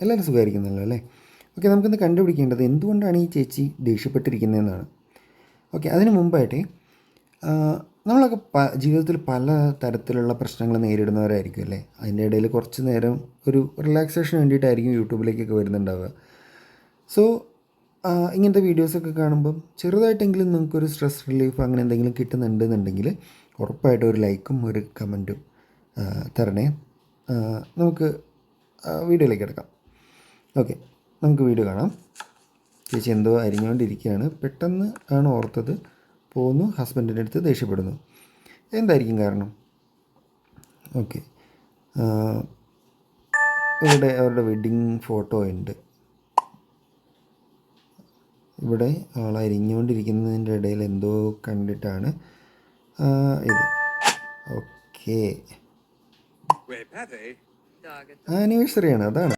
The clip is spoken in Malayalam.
എല്ലാവരും സുഖമായിരിക്കുന്നല്ലോ അല്ലേ? ഓക്കെ, നമുക്കിന്ന് കണ്ടുപിടിക്കേണ്ടത് എന്തുകൊണ്ടാണ് ഈ ചേച്ചി ദേഷ്യപ്പെട്ടിരിക്കുന്നതെന്നാണ്. ഓക്കെ, അതിന് മുമ്പായിട്ട് നമ്മളൊക്കെ ജീവിതത്തിൽ പല തരത്തിലുള്ള പ്രശ്നങ്ങൾ നേരിടുന്നവരായിരിക്കും അല്ലേ? അതിൻ്റെ ഇടയിൽ കുറച്ച് നേരം ഒരു റിലാക്സേഷന് വേണ്ടിയിട്ടായിരിക്കും യൂട്യൂബിലേക്കൊക്കെ വരുന്നുണ്ടാവുക. സോ ഇങ്ങനത്തെ വീഡിയോസൊക്കെ കാണുമ്പം ചെറുതായിട്ടെങ്കിലും നിങ്ങൾക്കൊരു സ്ട്രെസ് റിലീഫ് അങ്ങനെ എന്തെങ്കിലും കിട്ടുന്നുണ്ടെന്നുണ്ടെങ്കിൽ ഉറപ്പായിട്ടും ഒരു ലൈക്കും ഒരു കമൻറ്റും തരണേ. നമുക്ക് വീഡിയോയിലേക്ക് കിടക്കാം. ഓക്കെ, നമുക്ക് വീഡിയോ കാണാം. ചേച്ചി എന്തോ അരിഞ്ഞുകൊണ്ടിരിക്കുകയാണ്. പെട്ടെന്ന് ആണ് ഓർത്തത്, പോകുന്നു, ഹസ്ബൻഡിൻ്റെ അടുത്ത് ദേഷ്യപ്പെടുന്നു. എന്തായിരിക്കും കാരണം? ഓക്കെ, ഇവിടെ അവരുടെ വെഡ്ഡിങ് ഫോട്ടോ ഉണ്ട്. ഇവിടെ ആൾ അരിഞ്ഞുകൊണ്ടിരിക്കുന്നതിൻ്റെ ഇടയിൽ എന്തോ കണ്ടിട്ടാണ് ഇത്. ഓക്കെ, ആനിവേഴ്സറിയാണ്, അതാണ്.